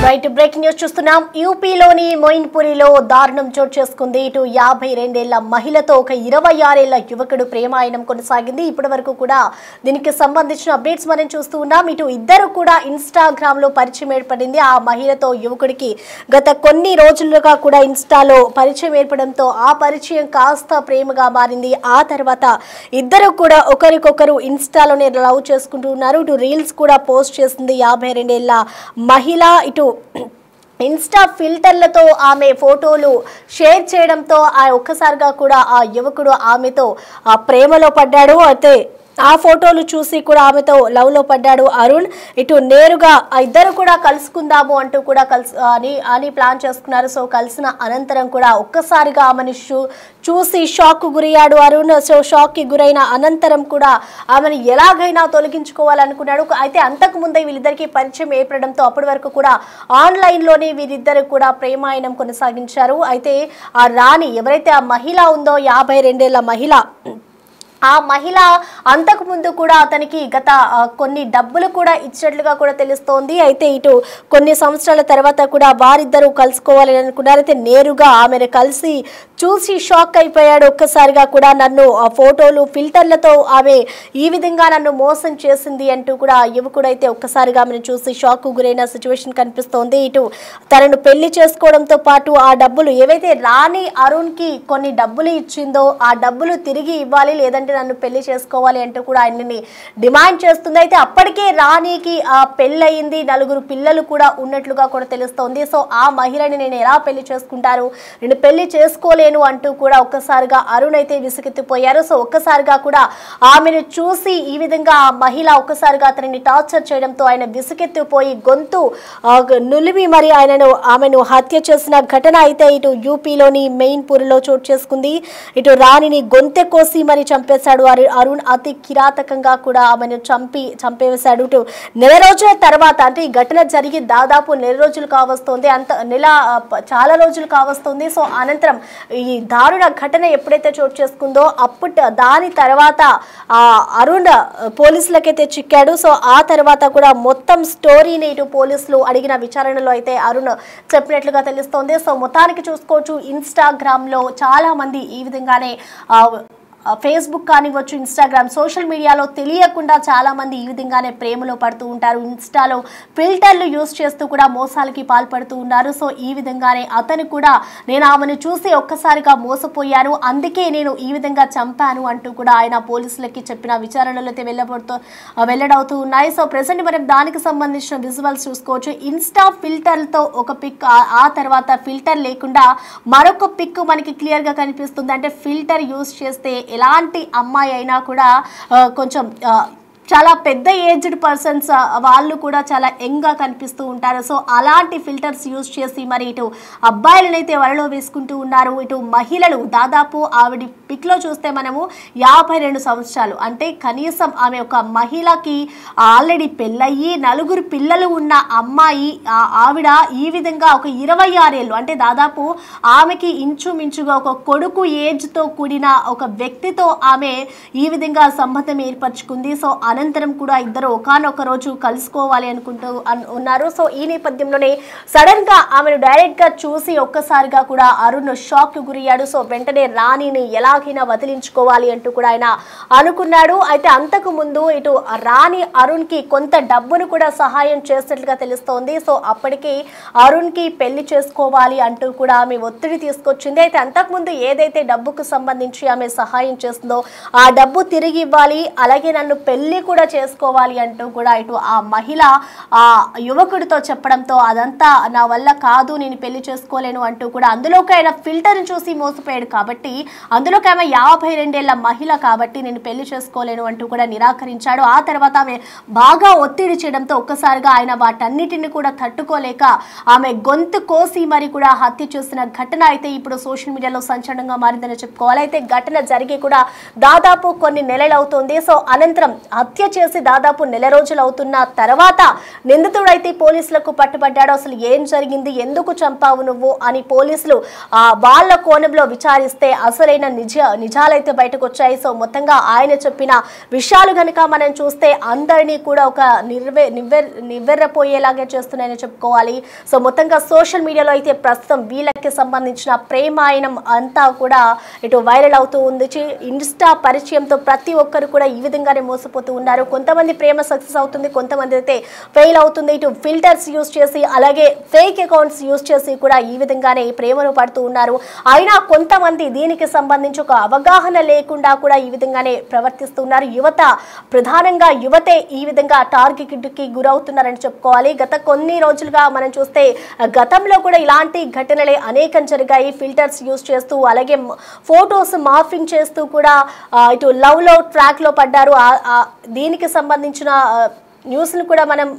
Right breaking news చూస్తున్నాం. యూపీలోని మొయిన్పురిలో దారుణం చోటు చేసుకుంది. ఇటు 52 ఏళ్ల మహిళతో ఒక 26 ఏళ్ల యువకుడు ప్రేమాయణం కొనసాగింది. ఇప్పటి వరకు కూడా దీనికి సంబంధించిన అప్డేట్స్ మనం చూస్తూ ఉన్నాం. ఇటు ఇద్దరు కూడా ఇన్స్టాగ్రామ్ లో పరిచయం ఏర్పడింది. ఆ మహిళతో యువకుడికి గత కొన్ని రోజులుగా కూడా ఇన్స్టాలో పరిచయం ఏర్పడంతో ఆ పరిచయం కాస్త ప్రేమగా మారింది. ఆ తర్వాత ఇద్దరు కూడా ఒకరికొకరు ఇన్స్టాలోనే లవ్ చేసుకుంటూ ఉన్నారు. ఇటు రీల్స్ కూడా పోస్ట్ చేసింది 52 ఏళ్ల మహిళ. ఇటు ఇన్స్టా ఫిల్టర్లతో ఆమె ఫోటోలు షేర్ చేయడంతో ఒక్కసారిగా కూడా ఆ యువకుడు ఆమెతో ప్రేమలో పడ్డాడు. అయితే ఆ ఫోటోలు చూసి కూడా ఆమెతో లవ్ లో పడ్డాడు అరుణ్. ఇటు నేరుగా ఇద్దరు కూడా కలుసుకుందాము అంటూ కూడా అని ప్లాన్ చేసుకున్నారు. సో కలిసిన అనంతరం కూడా ఒక్కసారిగా ఆమెను చూసి షాక్ కు గురయ్యాడు అరుణ్. సో షాక్ కి గురైన అనంతరం కూడా ఆమెను ఎలాగైనా తొలగించుకోవాలనుకున్నాడు. అయితే అంతకు ముందే వీళ్ళిద్దరికి పరిచయం ఏర్పడడంతో అప్పటి వరకు కూడా ఆన్లైన్ లోనే వీరిద్దరు కూడా ప్రేమాయణం కొనసాగించారు. అయితే ఆ రాణి ఎవరైతే ఆ మహిళ ఉందో 52 ఏళ్ల మహిళ, ఆ మహిళ అంతకు ముందు కూడా అతనికి గత కొన్ని డబ్బులు కూడా ఇచ్చినట్లుగా కూడా తెలుస్తోంది. అయితే ఇటు కొన్ని సంవత్సరాల తర్వాత కూడా వారిద్దరూ కలుసుకోవాలని అనుకున్నారు. అయితే నేరుగా ఆమెను కలిసి చూసి షాక్ అయిపోయాడు. ఒక్కసారిగా కూడా నన్ను ఆ ఫోటోలు ఫిల్టర్లతో ఆమె ఈ విధంగా నన్ను మోసం చేసింది అంటూ కూడా యువకుడు అయితే ఒక్కసారిగా ఆమెను చూసి షాక్ కు గురైన సిచ్యువేషన్ కనిపిస్తోంది. ఇటు తనను పెళ్లి చేసుకోవడంతో పాటు ఆ డబ్బులు ఏవైతే రాణి అరుణ్ కి కొన్ని డబ్బులు ఇచ్చిందో ఆ డబ్బులు తిరిగి ఇవ్వాలి, లేదంటే నన్ను పెళ్లి చేసుకోవాలి అంటూ కూడా ఆయనని డిమాండ్ చేస్తుంది. అయితే అప్పటికే రాణికి పెళ్ళయింది, 4 పిల్లలు కూడా ఉన్నట్లుగా కూడా తెలుస్తోంది. సో ఆ మహిళని నేను ఎలా పెళ్లి చేసుకుంటాను, నేను పెళ్లి చేసుకోలేను అంటూ కూడా ఒక్కసారిగా అరుణ్ అయితే విసుగెత్తిపోయారు. సో ఒక్కసారిగా కూడా ఆమెను చూసి ఈ విధంగా ఆ మహిళ ఒక్కసారిగా అతనిని టార్చర్ చేయడంతో ఆయన విసుగెత్తిపోయి గొంతు నులిమి మరి ఆమెను హత్య చేసిన ఘటన అయితే ఇటు యూపీలోని మెయిన్పూర్లో చోటు చేసుకుంది. ఇటు రాణిని గొంతె కోసి మరి చంపేశాడు అరుణ్. అతి కిరాతకంగా కూడా ఆమెను చంపేశాడు. ఇటు నెల రోజుల తర్వాత, అంటే ఈ ఘటన జరిగి దాదాపు నెల రోజులు కావస్తుంది, చాలా రోజులు కావస్తుంది. సో అనంతరం ఈ దారుణ ఘటన ఎప్పుడైతే చోటు చేసుకుందో దాని తర్వాత అరుణ్ పోలీసులకైతే చిక్కాడు. సో ఆ తర్వాత కూడా మొత్తం స్టోరీని ఇటు పోలీసులు అడిగిన విచారణలో అయితే అరుణ్ చెప్పినట్లుగా తెలుస్తోంది. సో మొత్తానికి చూసుకోవచ్చు, ఇన్స్టాగ్రామ్ లో చాలా మంది ఈ విధంగానే ఫేస్బుక్ కానివ్వచ్చు, ఇన్స్టాగ్రామ్, సోషల్ మీడియాలో తెలియకుండా చాలా మంది ఈ విధంగానే ప్రేమలో పడుతూ ఉంటారు. ఇన్స్టాలో ఫిల్టర్లు యూజ్ చేస్తూ కూడా మోసాలకి పాల్పడుతూ ఉన్నారు. సో ఈ విధంగానే అతను కూడా నేను ఆమెను చూసి ఒక్కసారిగా మోసపోయాను, అందుకే నేను ఈ విధంగా చంపాను అంటూ కూడా ఆయన పోలీసులకి చెప్పిన విచారణలో అయితే వెల్లడవుతూ ఉన్నాయి. సో ప్రెసెంట్ మనం దానికి సంబంధించిన విజువల్స్ చూసుకోవచ్చు. ఇన్స్టా ఫిల్టర్లతో ఒక పిక్, ఆ తర్వాత ఫిల్టర్ లేకుండా మరొక పిక్ మనకి క్లియర్ గా కనిపిస్తుంది. అంటే ఫిల్టర్ యూజ్ చేస్తే ఎలాంటి అమ్మాయి అయినా కూడా కొంచెం చాలా పెద్ద ఏజ్డ్ పర్సన్స్ వాళ్ళు కూడా చాలా యంగ్ గా కనిపిస్తూ ఉంటారు. సో అలాంటి ఫిల్టర్స్ యూజ్ చేసి మరి ఇటు అబ్బాయిలనైతే వలలో వేసుకుంటూ ఉన్నారు. ఇటు మహిళలు దాదాపు ఆవిడ పిక్ లో చూస్తే మనము 52 సంవత్సరాలు, అంటే కనీసం ఆమె ఒక మహిళకి ఆల్రెడీ పెళ్ళయ్యి 4 పిల్లలు ఉన్న అమ్మాయి ఆవిడ ఈ విధంగా ఒక 26 ఏళ్ళు, అంటే దాదాపు ఆమెకి ఇంచుమించుగా ఒక కొడుకు ఏజ్ తో కూడిన ఒక వ్యక్తితో ఆమె ఈ విధంగా సంబంధం ఏర్పరచుకుంది. సో అనంతరం కూడా ఇద్దరు ఒకానొక రోజు కలుసుకోవాలి అనుకుంటూ ఉన్నారు. సో ఈ నేపథ్యంలోనే సడన్ గా ఆమెను డైరెక్ట్ గా చూసి ఒక్కసారిగా కూడా అరుణ్ షాక్ కు గురయ్యాడు. సో వెంటనే రాణిని ఎలాగైనా వదిలించుకోవాలి అంటూ కూడా ఆయన అనుకున్నాడు. అయితే అంతకు ముందు ఇటు రాణి అరుణ్ కి కొంత డబ్బును కూడా సహాయం చేసినట్లుగా తెలుస్తోంది. సో అప్పటికి అరుణ్ కి పెళ్లి చేసుకోవాలి అంటూ కూడా ఆమె ఒత్తిడి తీసుకొచ్చింది. అయితే అంతకు ముందు ఏదైతే డబ్బుకు సంబంధించి ఆమె సహాయం చేస్తుందో ఆ డబ్బు తిరిగి ఇవ్వాలి, అలాగే నన్ను పెళ్లి కూడా చేసుకోవాలి అంటూ కూడా ఇటు ఆ మహిళ ఆ యువకుడితో చెప్పడంతో అదంతా నా వల్ల కాదు, నేను పెళ్లి చేసుకోలేను అంటూ కూడా అందులోకి ఆయన ఫిల్టర్ చూసి మోసపోయాడు కాబట్టి, అందులోకి ఆమె 52 ఏళ్ల మహిళ కాబట్టి నేను పెళ్లి చేసుకోలేను అంటూ కూడా నిరాకరించాడు. ఆ తర్వాత ఆమె బాగా ఒత్తిడి చేయడంతో ఒక్కసారిగా ఆయన వాటన్నిటిని కూడా తట్టుకోలేక ఆమె గొంతు కోసి మరి కూడా హత్య చేసిన ఘటన అయితే ఇప్పుడు సోషల్ మీడియాలో సంచలనంగా మారిందని చెప్పుకోవాలి. అయితే ఘటన జరిగి కూడా దాదాపు కొన్ని నెలలు అవుతుంది. సో అనంతరం హత్య చేసి దాదాపు నెల రోజులు అవుతున్న తర్వాత నిందితుడైతే పోలీసులకు పట్టుబడ్డాడు. అసలు ఏం జరిగింది, ఎందుకు చంపావు నువ్వు అని పోలీసులు వాళ్ళ కోణంలో విచారిస్తే అసలైన నిజం నిజాలైతే బయటకు వచ్చాయి. సో మొత్తంగా ఆయన చెప్పిన విషయాలు కనుక మనం చూస్తే అందరినీ కూడా ఒక నివ్వెరపోయేలాగా చేస్తున్నాయని చెప్పుకోవాలి. సో మొత్తంగా సోషల్ మీడియాలో అయితే ప్రస్తుతం వీళ్ళకి సంబంధించిన ప్రేమాయణం అంతా కూడా ఇటు వైరల్ అవుతూ ఉంది. ఇన్స్టా పరిచయంతో ప్రతి ఒక్కరు కూడా ఈ విధంగానే మోసపోతూ ఉన్నారు. కొంతమంది ప్రేమ సక్సెస్ అవుతుంది, కొంతమంది అయితే ఫెయిల్ అవుతుంది. ఇటు ఫిల్టర్స్ యూజ్ చేసి అలాగే ఫేక్ అకౌంట్స్ యూజ్ చేసి కూడా ఈ విధంగానే ప్రేమను పడుతూ ఉన్నారు. అయినా కొంతమంది దీనికి సంబంధించి ఒక అవగాహన లేకుండా కూడా ఈ విధంగానే ప్రవర్తిస్తున్నారు. ప్రధానంగా యువతే ఈ విధంగా టార్గెట్కి గురవుతున్నారని చెప్పుకోవాలి. గత కొన్ని రోజులుగా మనం చూస్తే గతంలో కూడా ఇలాంటి ఘటనలే అనేకం జరిగాయి. ఫిల్టర్స్ యూజ్ చేస్తూ అలాగే ఫొటోస్ మార్ఫింగ్ చేస్తూ కూడా ఇటు లవ్ ట్రాక్ లో పడ్డారు. దీనికి సంబంధించిన న్యూస్ను కూడా మనం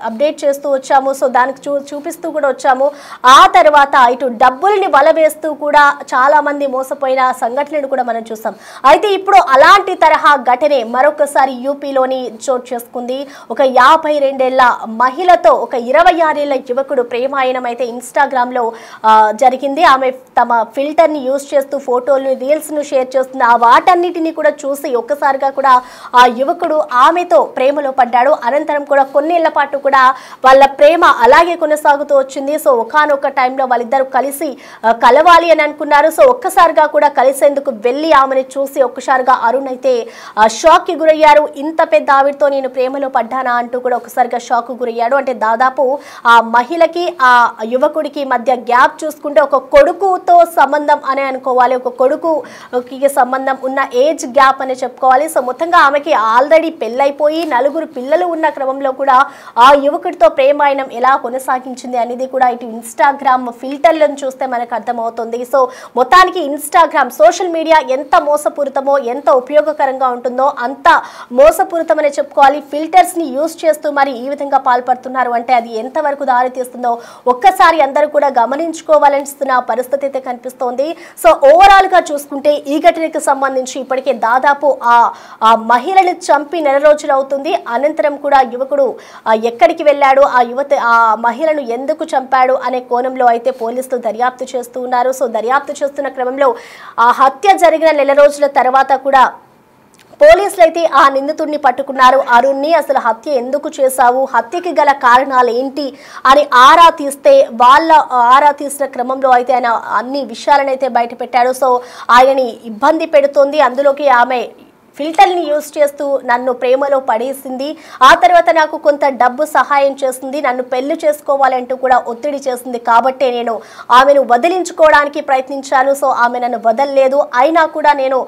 అప్డేట్ చేస్తూ వచ్చాము. సో దానికి చూపిస్తూ కూడా వచ్చాము. ఆ తర్వాత ఇటు డబ్బుల్ని వలవేస్తూ కూడా చాలా మంది మోసపోయిన సంఘటనలు కూడా మనం చూసాం. అయితే ఇప్పుడు అలాంటి తరహా ఘటనే మరొకసారి యూపీలోని చోటు చేసుకుంది. ఒక 52 ఏళ్ల మహిళతో ఒక 26 ఏళ్ల యువకుడు ప్రేమాయణం అయితే ఇన్స్టాగ్రామ్లో జరిగింది. ఆమె తమ ఫిల్టర్ని యూజ్ చేస్తూ ఫోటోలు రీల్స్ను షేర్ చేస్తుంది. ఆ వాటన్నిటిని కూడా చూసి ఒక్కసారిగా కూడా ఆ యువకుడు ఆమెతో ప్రేమలో పడ్డాడు. అనంతరం కూడా కొన్నేళ్ల పాటు కూడా వాళ్ళ ప్రేమ అలాగే కొనసాగుతూ వచ్చింది. సో ఒకానొక టైంలో వాళ్ళిద్దరూ కలిసి కలవాలి అని అనుకున్నారు. సో ఒక్కసారిగా కూడా కలిసేందుకు వెళ్ళి ఆమెను చూసి ఒక్కసారిగా అరుణ్ అయితే షాక్ కి గురయ్యారు. ఇంత పెద్ద ఆవిడతో నేను ప్రేమలో పడ్డానా అంటూ కూడా ఒక్కసారిగా షాక్ కు గురయ్యాడు. అంటే దాదాపు ఆ మహిళకి ఆ యువకుడికి మధ్య గ్యాప్ చూసుకుంటే ఒక కొడుకుతో సంబంధం అనే అనుకోవాలి. ఒక కొడుకుకి సంబంధం ఉన్న ఏజ్ గ్యాప్ అని చెప్పుకోవాలి. సో మొత్తంగా ఆమెకి ఆల్రెడీ పెళ్ళైపోయి 4 పిల్లలు ఉన్న క్రమంలో కూడా ఆ యువకుడితో ప్రేమాయణం ఎలా కొనసాగించింది అనేది కూడా ఇటు ఇన్స్టాగ్రామ్ ఫిల్టర్లను చూస్తే మనకు అర్థమవుతుంది. సో మొత్తానికి ఇన్స్టాగ్రామ్ సోషల్ మీడియా ఎంత మోసపూరితమో ఎంత ఉపయోగకరంగా ఉంటుందో అంత మోసపూరితమని చెప్పుకోవాలి. ఫిల్టర్స్ ని యూజ్ చేస్తూ మరి ఈ విధంగా పాల్పడుతున్నారు అంటే అది ఎంతవరకు దారితీస్తుందో ఒక్కసారి అందరూ కూడా గమనించుకోవాలనిస్తున్న పరిస్థితి అయితే కనిపిస్తోంది. సో ఓవరాల్ గా చూసుకుంటే ఈ ఘటనకు సంబంధించి ఇప్పటికే దాదాపు ఆ మహిళని చంపి నెల రోజులు అవుతుంది. అనంతరం కూడా యువకుడు ఎక్కడికి వెళ్ళాడు, ఆ మహిళను ఎందుకు చంపాడు అనే కోణంలో అయితే పోలీసులు దర్యాప్తు చేస్తూ ఉన్నారు. సో దర్యాప్తు చేస్తున్న క్రమంలో ఆ హత్య జరిగిన నెల రోజుల తర్వాత కూడా పోలీసులు అయితే ఆ నిందితుడిని పట్టుకున్నారు. అరుణ్ని అసలు హత్య ఎందుకు చేశావు, హత్యకి గల కారణాలు ఏంటి అని ఆరా తీసిన క్రమంలో అయితే ఆయన అన్ని విషయాలను అయితే బయట పెట్టాడు. సో ఆయనని ఇబ్బంది పెడుతోంది. అందులోకి ఆమె ఫిల్టర్ని యూజ్ చేస్తూ నన్ను ప్రేమలో పడేసింది. ఆ తర్వాత నాకు కొంత డబ్బు సహాయం చేస్తుంది, నన్ను పెళ్లి చేసుకోవాలంటూ కూడా ఒత్తిడి చేసింది. కాబట్టే నేను ఆమెను వదిలించుకోవడానికి ప్రయత్నించాను. సో ఆమె నన్ను వదలలేదు, అయినా కూడా నేను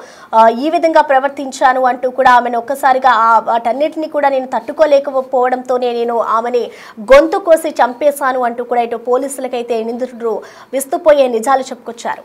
ఈ విధంగా ప్రవర్తించాను అంటూ కూడా ఆమెను ఒక్కసారిగా వాటన్నిటిని కూడా నేను తట్టుకోలేకపోవడంతోనే నేను ఆమెని గొంతు కోసి చంపేశాను అంటూ కూడా ఇటు పోలీసులకైతే నిందితుడు విస్తుపోయే నిజాలు చెప్పుకొచ్చారు.